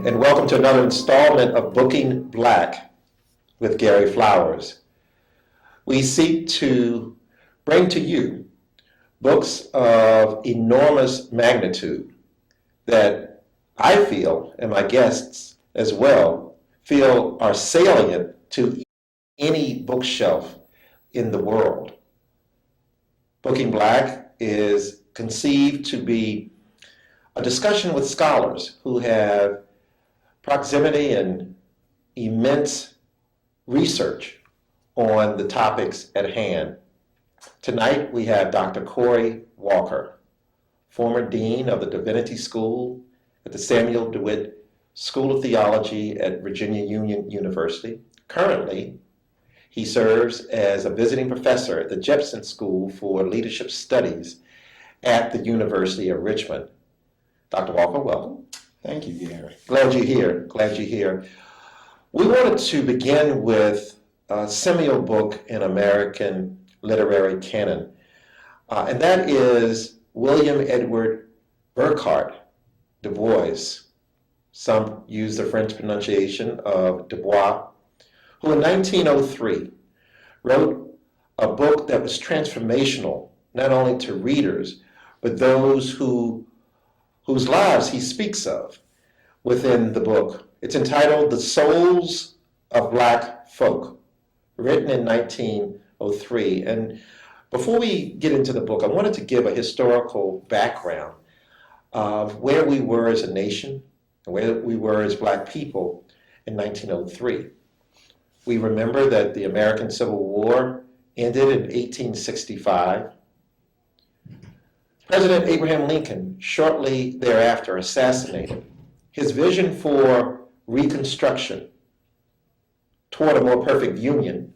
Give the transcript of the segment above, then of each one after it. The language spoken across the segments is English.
and welcome to another installment of Booking Black with Gary Flowers. We seek to bring to you books of enormous magnitude that I feel, and my guests as well, feel are salient to any bookshelf in the world. Booking Black is conceived to be a discussion with scholars who have proximity and immense research on the topics at hand. Tonight we have Dr. Corey Walker, former Dean of the Divinity School at the Samuel DeWitt School of Theology at Virginia Union University. Currently, he serves as a visiting professor at the Jepson School for Leadership Studies at the University of Richmond. Dr. Walker, welcome. Thank you, Gary. Glad you're here. We wanted to begin with a seminal book in American literary canon, and that is William Edward Burckhardt Dubois. Some use the French pronunciation of Dubois, who in 1903 wrote a book that was transformational, not only to readers, but those whose lives he speaks of within the book. It's entitled The Souls of Black Folk, written in 1903. And before we get into the book, I wanted to give a historical background of where we were as a nation and where we were as Black people in 1903. We remember that the American Civil War ended in 1865. President Abraham Lincoln, shortly thereafter, assassinated. His vision for Reconstruction toward a more perfect union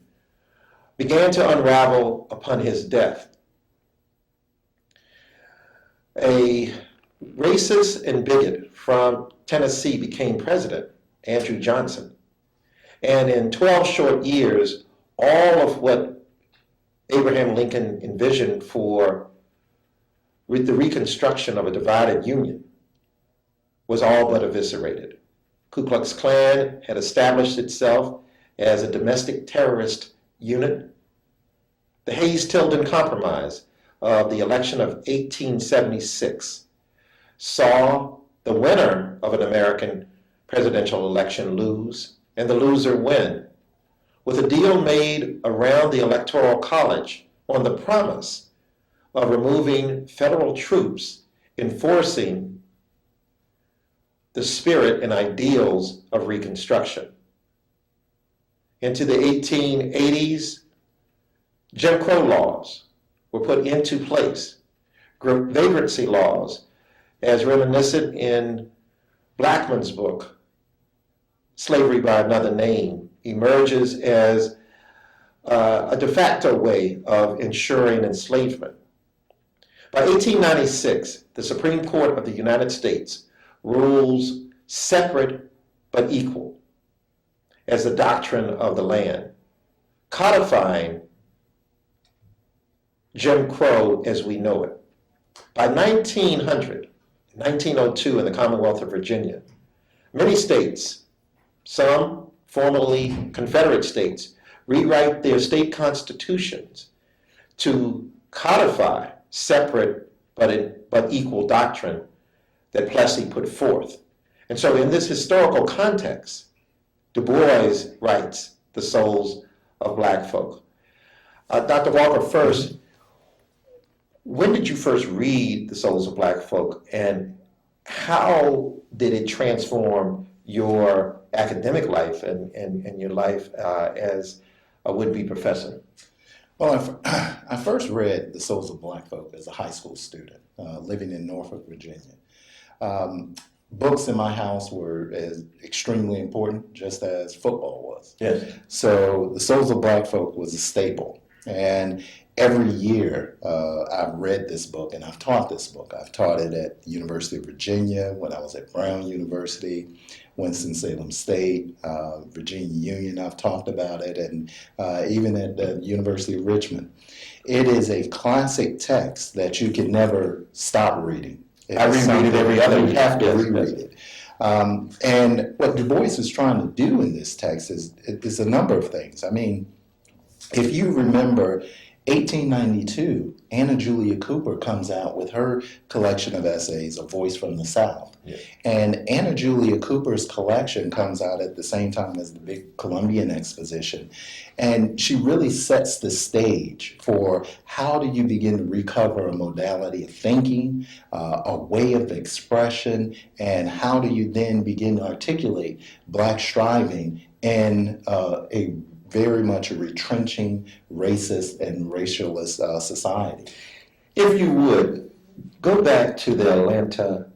began to unravel upon his death. A racist and bigot from Tennessee became president, Andrew Johnson. And in 12 short years, all of what Abraham Lincoln envisioned for the reconstruction of a divided union was all but eviscerated. Ku Klux Klan had established itself as a domestic terrorist unit. The Hayes-Tilden Compromise of the election of 1876 saw the winner of an American presidential election lose and the loser win, with a deal made around the Electoral College on the promise of removing federal troops enforcing the spirit and ideals of Reconstruction. Into the 1880s, Jim Crow laws were put into place. Vagrancy laws, as reminiscent in Blackman's book, Slavery by Another Name, emerges as a de facto way of ensuring enslavement. By 1896, the Supreme Court of the United States rules separate but equal as the doctrine of the land, codifying Jim Crow as we know it. By 1902 in the Commonwealth of Virginia, many states, some formerly Confederate states, rewrite their state constitutions to codify separate but equal doctrine that Plessy put forth. And so in this historical context, Du Bois writes The Souls of Black Folk. Dr. Walker, first, when did you first read The Souls of Black Folk, and how did it transform your academic life and your life as a would-be professor? Well, I first read The Souls of Black Folk as a high school student living in Norfolk, Virginia. Books in my house were extremely important, just as football was. Yes. So The Souls of Black Folk was a staple. And every year I've read this book and I've taught this book. I've taught it at the University of Virginia, when I was at Brown University, Winston-Salem State, Virginia Union, I've talked about it, and even at the University of Richmond. It is a classic text that you can never stop reading. I reread it every other year. year. You have to reread it. And what Du Bois is trying to do in this text is a number of things. I mean, if you remember 1892, Anna Julia Cooper comes out with her collection of essays, A Voice from the South. Yeah. And Anna Julia Cooper's collection comes out at the same time as the big Columbian Exposition. And she really sets the stage for how do you begin to recover a modality of thinking, a way of expression, and how do you then begin to articulate Black striving in a very much a retrenching racist and racialist society. If you would, go back to the Atlanta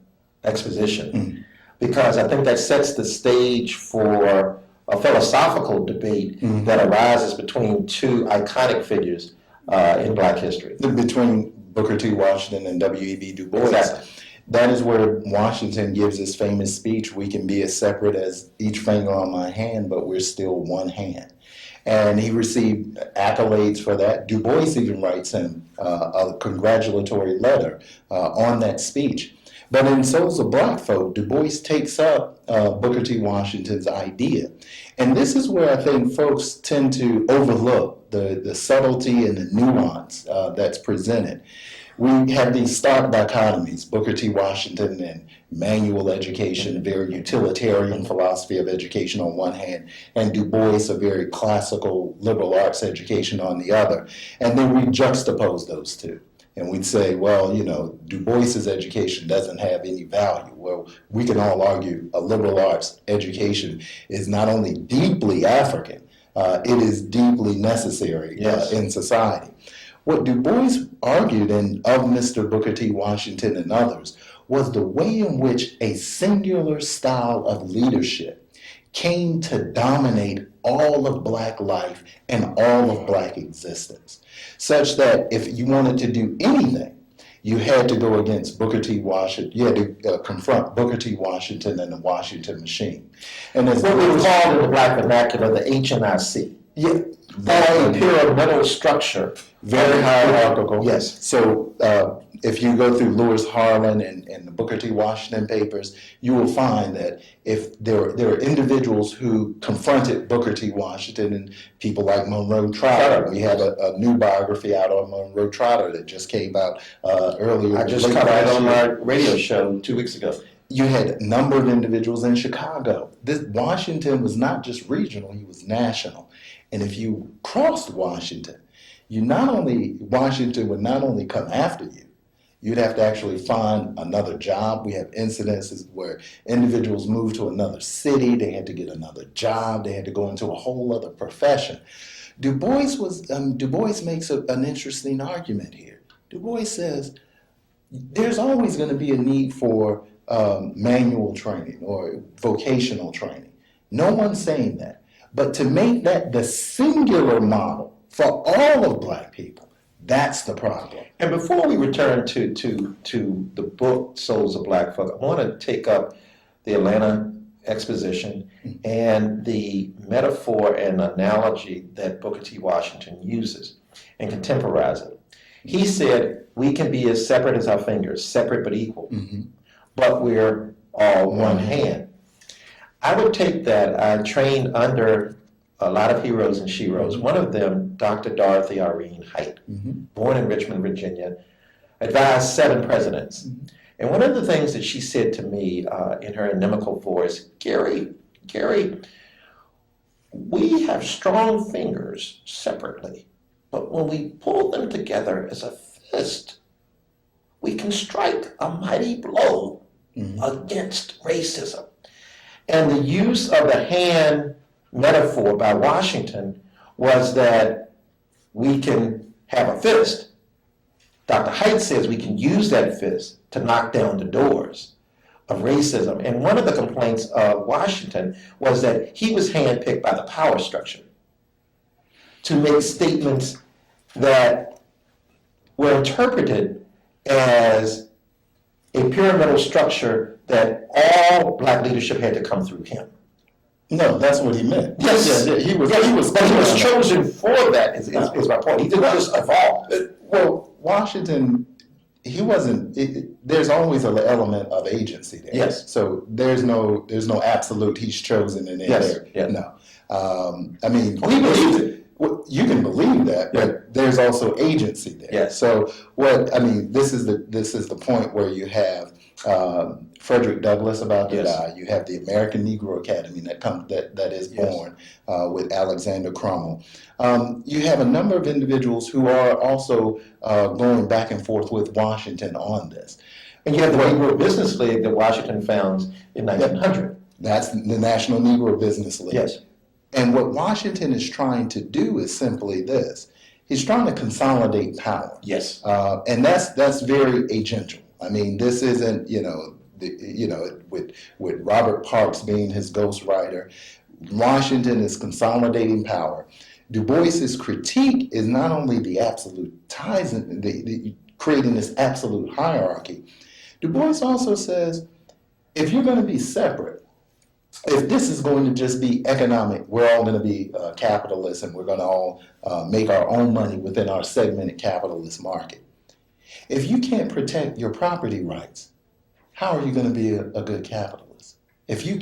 Exposition, because I think that sets the stage for a philosophical debate that arises between two iconic figures in Black history. Between Booker T. Washington and W.E.B. Du Bois. Exactly. That is where Washington gives his famous speech, "We can be as separate as each finger on my hand, but we're still one hand." And he received accolades for that. Du Bois even writes him a congratulatory letter on that speech. But in Souls of Black Folk, Du Bois takes up Booker T. Washington's idea. And this is where I think folks tend to overlook the subtlety and the nuance that's presented. We have these stark dichotomies, Booker T. Washington and manual education, very utilitarian philosophy of education on one hand, and Du Bois, a very classical liberal arts education on the other. And then we juxtapose those two. And we'd say, well, you know, Du Bois's education doesn't have any value. Well, we can all argue a liberal arts education is not only deeply African, it is deeply necessary in society. What Du Bois argued of Mr. Booker T. Washington and others was the way in which a singular style of leadership came to dominate all of Black life and all of Black existence, such that if you wanted to do anything, you had to go against Booker T. Washington. You had to confront Booker T. Washington and the Washington machine. And as what we call in the Black vernacular the HNIC. Yeah. Very pyramidal structure. Very hierarchical. Yes. So if you go through Lewis Harlan and the Booker T. Washington papers, you will find that if there are individuals who confronted Booker T. Washington and people like Monroe Trotter. We have a new biography out on Monroe Trotter that just came out earlier. I just covered it on my radio show 2 weeks ago. You had a number of individuals in Chicago. Washington was not just regional, he was national. And if you crossed Washington, Washington would not only come after you, you'd have to actually find another job. We have incidences where individuals moved to another city, they had to get another job, they had to go into a whole other profession. Du Bois makes an interesting argument here. Du Bois says there's always going to be a need for manual training or vocational training. No one's saying that. But to make that the singular model for all of Black people, that's the problem. And before we return to the book Souls of Black Folk, I want to take up the Atlanta Exposition and the metaphor and analogy that Booker T. Washington uses and contemporize it. He said, we can be as separate as our fingers, separate but equal, but we're all one hand. I would take that. I trained under a lot of heroes and sheroes. One of them, Dr. Dorothy Irene Height, born in Richmond, Virginia, advised 7 presidents. And one of the things that she said to me in her inimical voice, Gary, we have strong fingers separately, but when we pull them together as a fist, we can strike a mighty blow against racism. And the use of the hand metaphor by Washington was that we can have a fist. Dr. Height says we can use that fist to knock down the doors of racism. And one of the complaints of Washington was that he was handpicked by the power structure to make statements that were interpreted as a pyramidal structure that all Black leadership had to come through him. No, that's what he meant. Yes, he was chosen for that. Is my point. He didn't just evolve. Well, Washington he wasn't. There's always an element of agency there. Yes. So there's no absolute. He's chosen and then Yes. there. Yeah. No. I mean, Well, he believed it. well, you can believe that, but there's also agency there. Yes. So this is the point where you have Frederick Douglass about to die. You have the American Negro Academy that is born with Alexander Crummell. You have a number of individuals who are also going back and forth with Washington on this. And you have the Negro Business League that Washington founds in 1900. That's the National Negro Business League. Yes. And what Washington is trying to do is simply this. He's trying to consolidate power. Yes. And that's very agential. I mean, this isn't, with Robert Parks being his ghostwriter, Washington is consolidating power. Du Bois's critique is not only the absolutizing, creating this absolute hierarchy. Du Bois also says, if you're going to be separate, if this is going to just be economic, we're all going to be capitalists and we're going to all make our own money within our segmented capitalist market. If you can't protect your property rights, how are you going to be a good capitalist? If you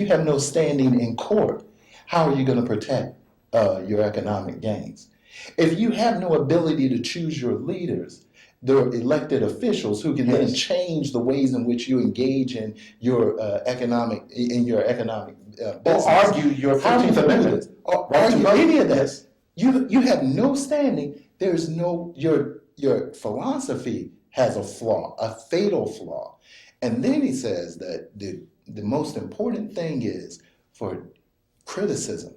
have no standing in court, how are you going to protect your economic gains? If you have no ability to choose your leaders, the elected officials who can then change the ways in which you engage in your economic business. Or argue your 15th Amendment. Or argue any of this. You have no standing. There's no, your philosophy has a flaw, a fatal flaw. And then he says that the most important thing is for criticism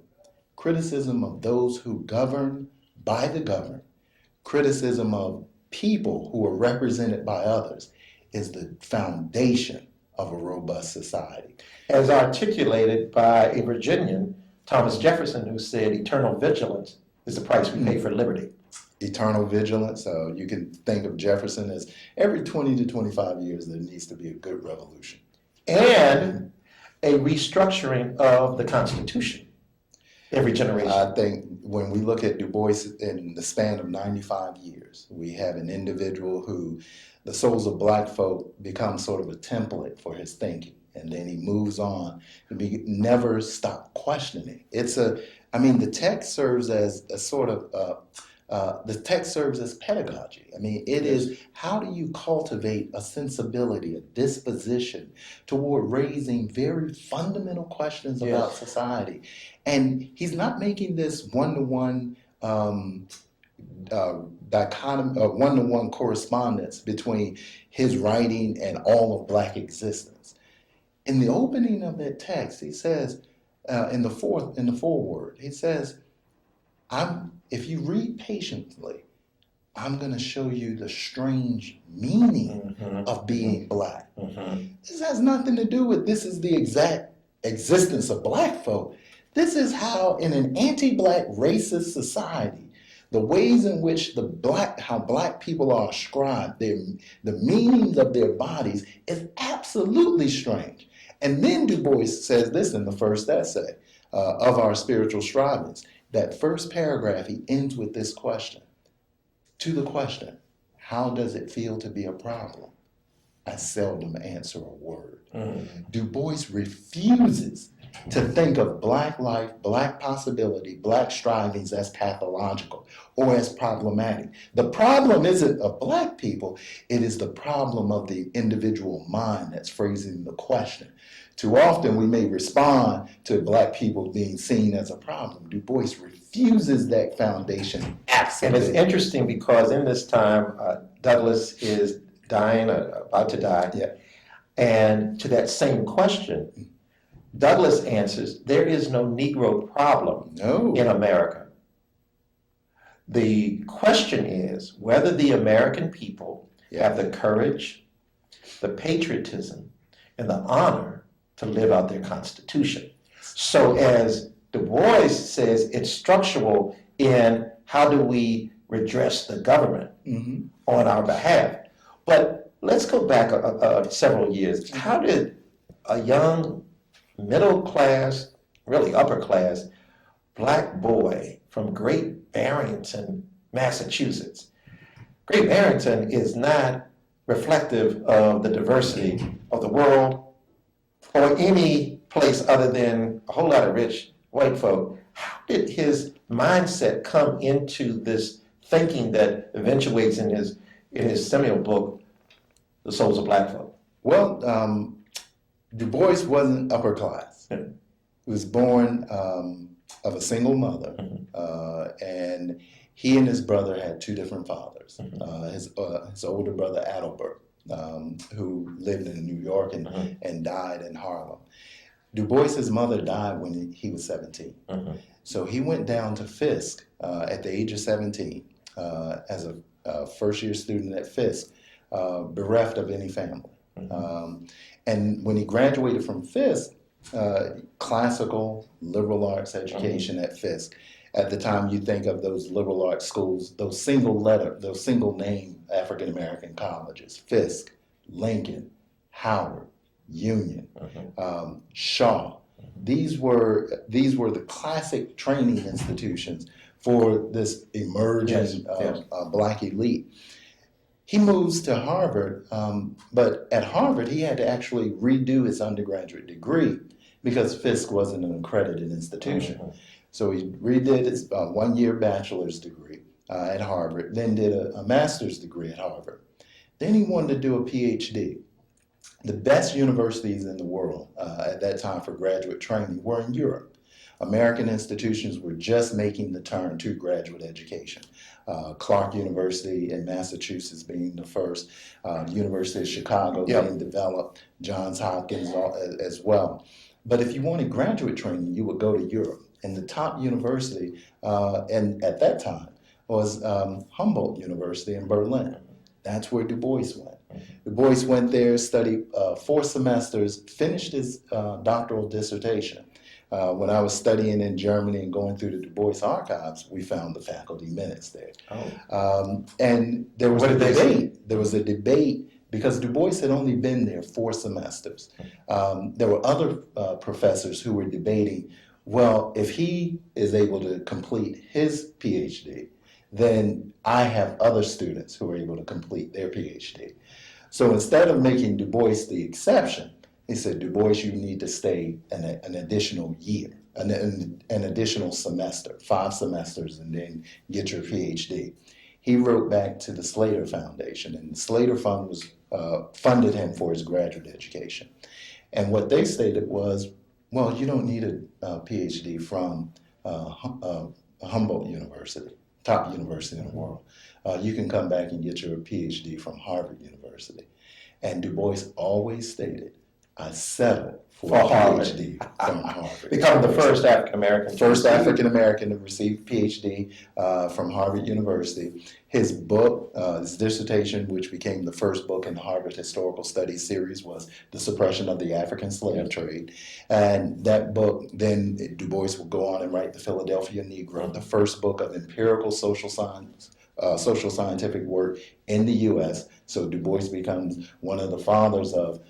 of those who govern by the governed, criticism of people who are represented by others is the foundation of a robust society. As articulated by a Virginian, Thomas Jefferson, who said eternal vigilance is the price we pay for liberty. Eternal vigilance. You can think of Jefferson as every 20 to 25 years there needs to be a good revolution. And a restructuring of the Constitution every generation. I think when we look at Du Bois in the span of 95 years, we have an individual who the souls of Black folk become sort of a template for his thinking. And then he moves on to never stop questioning. The text serves as a sort of, the text serves as pedagogy. I mean, it is, how do you cultivate a sensibility, a disposition toward raising very fundamental questions about society? And he's not making this one-to-one one-to-one correspondence between his writing and all of Black existence. In the opening of that text, he says, in the foreword, he says, if you read patiently, I'm going to show you the strange meaning of being Black. This has nothing to do with this is the exact existence of Black folk. This is how, in an anti-Black racist society, the ways in which how Black people are ascribed, the meanings of their bodies is absolutely strange. And then Du Bois says this in the first essay of our spiritual strivings. That first paragraph, he ends with this question. To the question, how does it feel to be a problem? I seldom answer a word. Du Bois refuses to think of Black life, Black possibility, Black strivings as pathological or as problematic. The problem isn't of Black people, it is the problem of the individual mind that's phrasing the question. Too often we may respond to Black people being seen as a problem. Du Bois refuses that foundation. Absolutely. And it's interesting because in this time, Douglass is dying, about to die. Yeah. And to that same question, Douglass answers, there is no Negro problem in America. The question is whether the American people have the courage, the patriotism, and the honor to live out their Constitution. So as Du Bois says, it's structural in how do we redress the government on our behalf. But let's go back several years. How did a young, middle class, really upper class, Black boy from Great Barrington, Massachusetts. Great Barrington is not reflective of the diversity of the world or any place other than a whole lot of rich white folk. How did his mindset come into this thinking that eventuates in his seminal book, The Souls of Black Folk? Well, Du Bois wasn't upper class. He was born of a single mother, and he and his brother had two different fathers. His older brother, Adelbert, who lived in New York and died in Harlem. Du Bois's mother died when he was 17. So he went down to Fisk at the age of 17 as a first-year student at Fisk, bereft of any family. And when he graduated from Fisk, classical liberal arts education at Fisk. At the time, you think of those liberal arts schools, those single name African American colleges: Fisk, Lincoln, Howard, Union, Shaw. These were the classic training institutions for this emerging black elite. He moves to Harvard, but at Harvard he had to actually redo his undergraduate degree because Fisk wasn't an accredited institution. So he redid his one-year bachelor's degree at Harvard, then did a master's degree at Harvard. Then he wanted to do a PhD. The best universities in the world at that time for graduate training were in Europe. American institutions were just making the turn to graduate education. Clark University in Massachusetts being the first, the University of Chicago being developed, Johns Hopkins as well. But if you wanted graduate training, you would go to Europe. And the top university, and at that time, was Humboldt University in Berlin. That's where Du Bois went. Du Bois went there, studied 4 semesters, finished his doctoral dissertation. When I was studying in Germany and going through the Du Bois archives, we found the faculty minutes there. And there was a debate. There was a debate because Du Bois had only been there 4 semesters. There were other professors who were debating, well, if he is able to complete his PhD, then I have other students who are able to complete their PhD. So instead of making Du Bois the exception, he said, Du Bois, you need to stay an additional year, an additional semester, 5 semesters, and then get your PhD. He wrote back to the Slater Foundation, and the Slater Fund was funded him for his graduate education. And what they stated was, well, you don't need a PhD from Humboldt University, top university in the world. You can come back and get your PhD from Harvard University. And Du Bois always stated, I settled for a PhD from Harvard. Becoming the first African-American. First African-American to receive PhD from Harvard University. His book, his dissertation, which became the first book in the Harvard Historical Studies series, was The Suppression of the African Slave Trade. And that book, then Du Bois would go on and write The Philadelphia Negro, the first book of empirical social science, social scientific work in the U.S. So Du Bois becomes one of the fathers of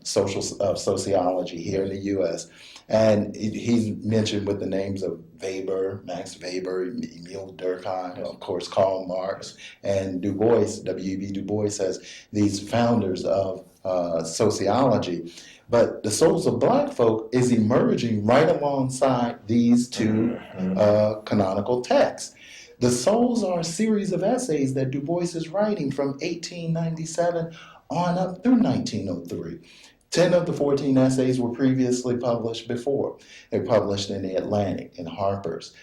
sociology here in the U.S. And he's mentioned with the names of Weber, Max Weber, Emile Durkheim, of course, Karl Marx, and Du Bois, W.E.B. Du Bois, as these founders of sociology. But The Souls of Black Folk is emerging right alongside these two canonical texts. The Souls are a series of essays that Du Bois is writing from 1897 on up through 1903. 10 of the 14 essays were previously published before. They were published in the Atlantic and Harper's.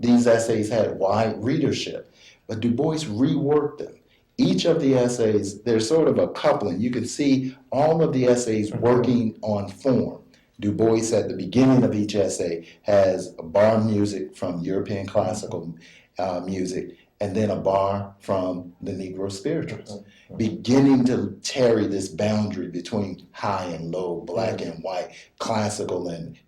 These essays had wide readership, but Du Bois reworked them. Each of the essays, there's sort of a coupling. You can see all of the essays working on form. Du Bois at the beginning of each essay has a bar music from European classical music, and then a bar from the Negro spirituals, beginning to tarry this boundary between high and low, black and white, classical and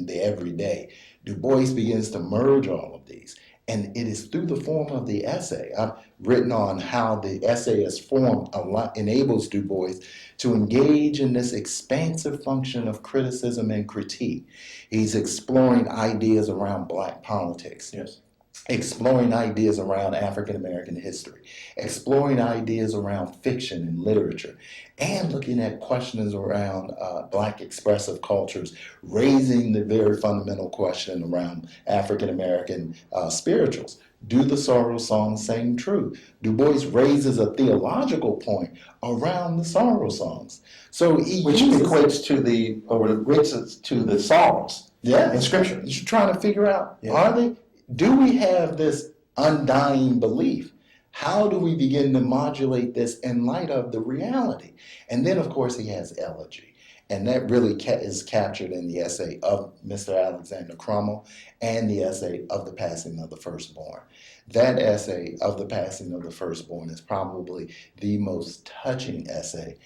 the everyday. Du Bois begins to merge all of these, and it is through the form of the essay. I've written on how the essay as formed enables Du Bois to engage in this expansive function of criticism and critique. He's exploring ideas around black politics. Yes. exploring ideas around African American history, exploring ideas around fiction and literature, and looking at questions around Black expressive cultures, raising the very fundamental question around African American spirituals. Do the sorrow songs sing true? Du Bois raises a theological point around the sorrow songs. So which equates to the Psalms in Scripture. You're trying to figure out, do we have this undying belief? How do we begin to modulate this in light of the reality? And then, of course, he has elegy. And that really is captured in the essay of Mr. Alexander Crummell and the essay of the passing of the firstborn. That essay of the passing of the firstborn is probably the most touching essay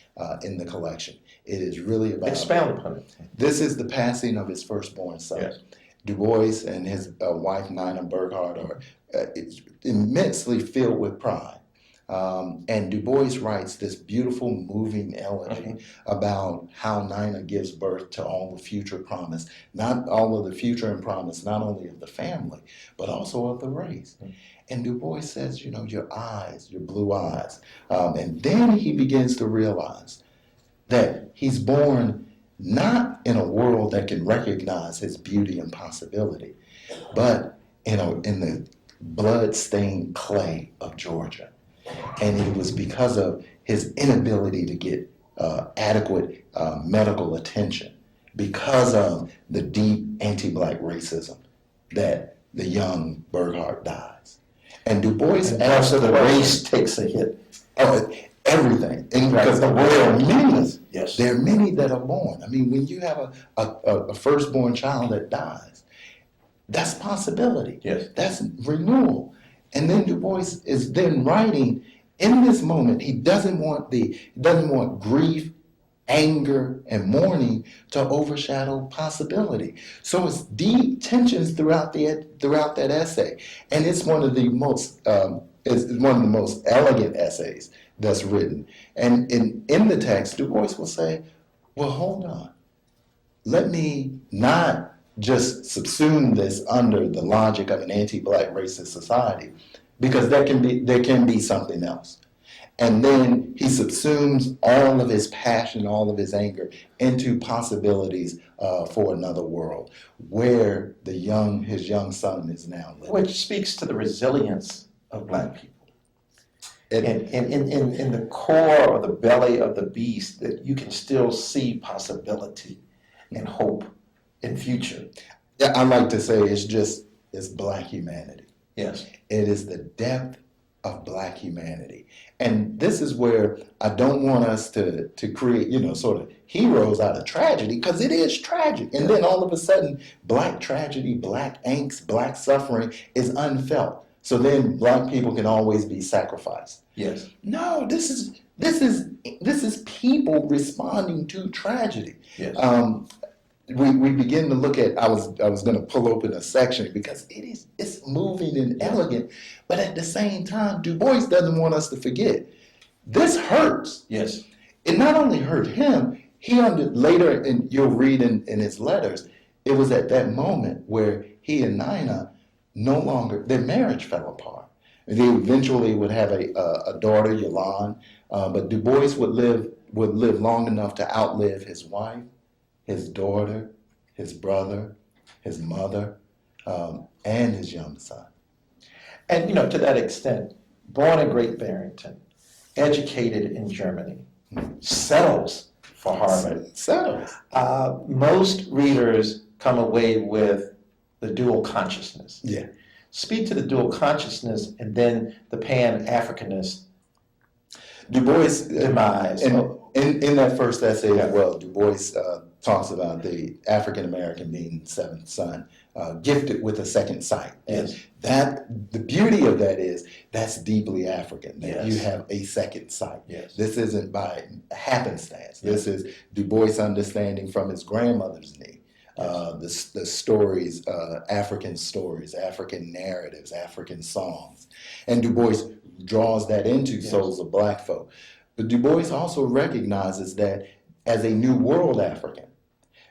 in the collection. It is really about... Expound upon it. This is the passing of his firstborn son. Yes. Du Bois and his wife, Nina Burghardt, are immensely filled with pride. And Du Bois writes this beautiful, moving elegy about how Nina gives birth to all the future promise, not all of the future and promise, not only of the family, but also of the race. And Du Bois says, your eyes, your blue eyes. And then he begins to realize that he's born not in a world that can recognize his beauty and possibility, but in the blood-stained clay of Georgia. And it was because of his inability to get adequate medical attention, because of the deep anti-Black racism, that the young Burghardt dies. And Du Bois after the race takes a hit. Everything. And because there are many. Yes. There are many that are born. I mean, when you have a firstborn child that dies, that's possibility. Yes. That's renewal. And then Du Bois is then writing in this moment. He doesn't want grief, anger, and mourning to overshadow possibility. So it's deep tensions throughout that essay, and it's one of the most elegant essays that's written. And in the text, Du Bois will say, "Well, hold on. Let me not just subsume this under the logic of an anti-Black racist society, because there can be something else." And then he subsumes all of his passion, all of his anger into possibilities for another world where his young son is now living. Which speaks to the resilience of Black people. And in the core or the belly of the beast, that you can still see possibility and hope in future. Yeah, I like to say it's Black humanity. Yes. It is the depth of Black humanity. And this is where I don't want us to create, sort of heroes out of tragedy, because it is tragic. And then all of a sudden, Black tragedy, Black angst, Black suffering is unfelt. So then Black people can always be sacrificed. Yes. No, this is people responding to tragedy. Yes. We begin to look at. I was going to pull open a section because it's moving and elegant, but at the same time, Du Bois doesn't want us to forget this hurts. Yes. It not only hurt him. Later, and you'll read in his letters, it was at that moment where he and Nina their marriage fell apart. They eventually would have a daughter, Yolande, but Du Bois would live long enough to outlive his wife, his daughter, his brother, his mother, and his young son. And to that extent, born in Great Barrington, educated in Germany, settles for Harvard. Settles. Most readers come away with the dual consciousness. Yeah. Speak to the dual consciousness and then the Pan-Africanist Du Bois demise. In that first essay as well, Du Bois talks about the African American being the seventh son, gifted with a second sight. Yes. And the beauty of that is that's deeply African. That you have a second sight. Yes. This isn't by happenstance. This is Du Bois understanding from his grandmother's knee. The stories, African narratives, African songs. And Du Bois draws that into Souls of Black Folk. But Du Bois also recognizes that as a New World African,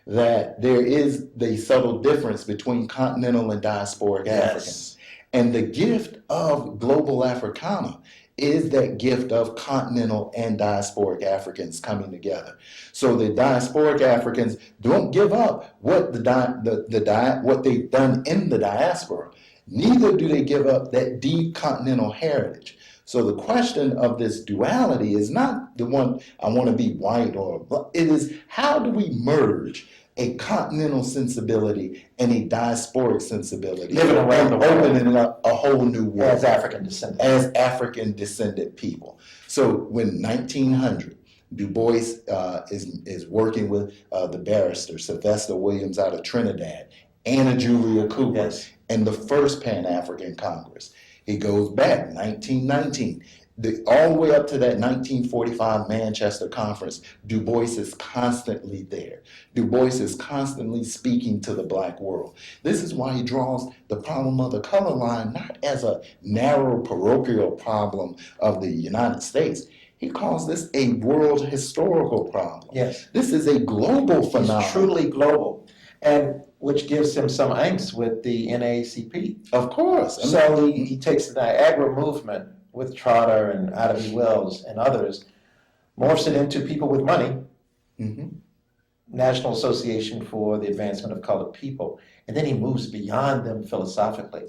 that there is the subtle difference between continental and diasporic Africans. And the gift of global Africana is that gift of continental and diasporic Africans coming together. So the diasporic Africans don't give up what what they've done in the diaspora. Neither do they give up that deep continental heritage. So the question of this duality is not the one I want to be white or black. It is how do we merge a continental sensibility and a diasporic sensibility, Living around the world. opening up a whole new world As African descendants. as African descended people. So when 1900, Du Bois is working with the barrister Sylvester Williams out of Trinidad, Anna Julia Cooper, Yes. and the first Pan-African Congress. He goes back 1919, all the way up to that 1945 Manchester Conference. Du Bois is constantly there. Du Bois is constantly speaking to the black world. This is why he draws the problem of the color line not as a narrow parochial problem of the United States. He calls this a world historical problem. Yes. This is a global phenomenon. It's truly global, and which gives him some angst with the NAACP. Of course. So he takes the Niagara movement with Trotter and Ida B. Wells and others, morphs it into people with money, Mhm. National Association for the Advancement of Colored People, and then he moves beyond them philosophically.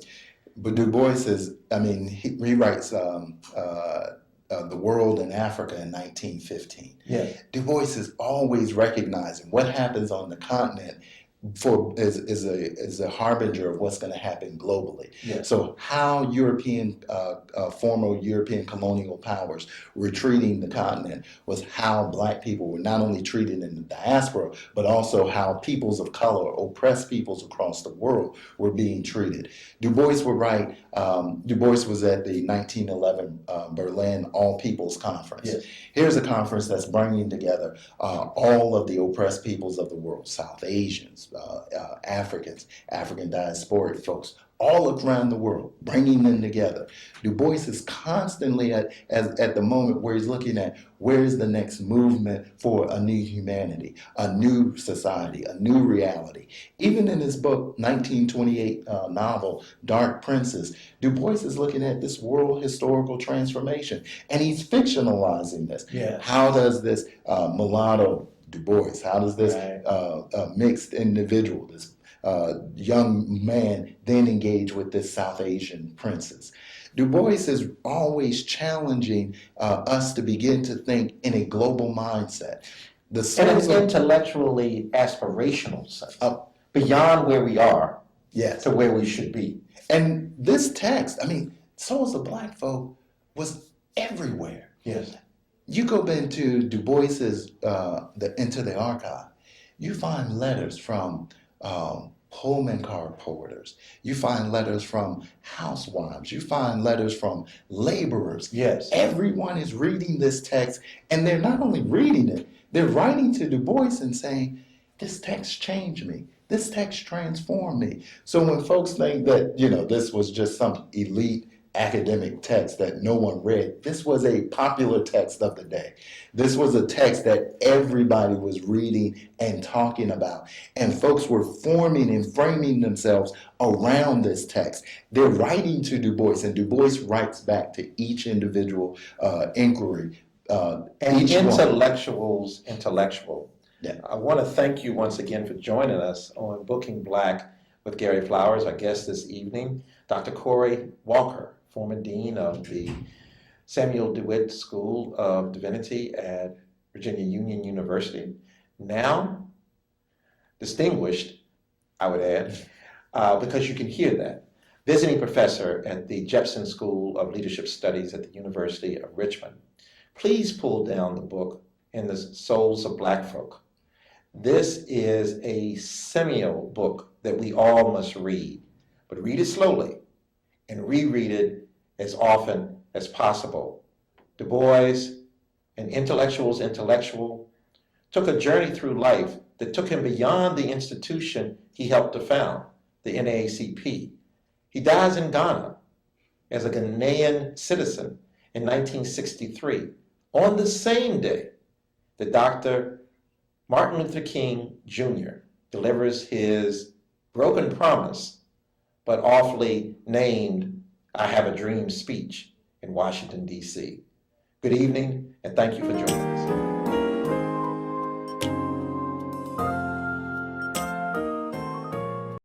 But Du Bois is, he writes The World in Africa in 1915. Yeah. Du Bois is always recognizing what happens on the continent is a harbinger of what's going to happen globally. Yeah. So how former European colonial powers were treating the continent was how black people were not only treated in the diaspora, but also how peoples of color, oppressed peoples across the world, were being treated. Du Bois would write, Du Bois was at the 1911 Berlin All Peoples Conference. Yes. Here's a conference that's bringing together all of the oppressed peoples of the world, South Asians, Africans, African diasporic folks, all around the world, bringing them together. Du Bois is constantly at the moment where he's looking at where is the next movement for a new humanity, a new society, a new reality. Even in his book, 1928 novel, Dark Princes, Du Bois is looking at this world historical transformation, and he's fictionalizing this. Yeah. How does this mulatto Du Bois, how does this mixed individual, this young man, then engage with this South Asian princess? Du Bois is always challenging us to begin to think in a global mindset. In an intellectually aspirational sense, beyond where we are, yes, to where we should be. And this text, Souls of Black Folk was everywhere. Yes. You go into Du Bois's Into the Archive, you find letters from Pullman car porters. You find letters from housewives. You find letters from laborers. Yes. Everyone is reading this text, and they're not only reading it, they're writing to Du Bois and saying, this text changed me. This text transformed me. So when folks think that, this was just some elite academic text that no one read, this was a popular text of the day. This was a text that everybody was reading and talking about. And folks were forming and framing themselves around this text. They're writing to Du Bois, and Du Bois writes back to each individual inquiry. And intellectual. Yeah. I want to thank you once again for joining us on Booking Black with Gary Flowers. Our guest this evening, Dr. Corey Walker, former dean of the Samuel DeWitt School of Divinity at Virginia Union University, now distinguished, I would add, because you can hear that, visiting professor at the Jepson School of Leadership Studies at the University of Richmond. Please pull down the book in the Souls of Black Folk. This is a seminal book that we all must read, but read it slowly and reread it as often as possible. Du Bois, an intellectual's intellectual, took a journey through life that took him beyond the institution he helped to found, the NAACP. He dies in Ghana as a Ghanaian citizen in 1963, on the same day that Dr. Martin Luther King Jr. delivers his broken promise, but awfully named I Have a Dream speech in Washington, D.C. Good evening, and thank you for joining us.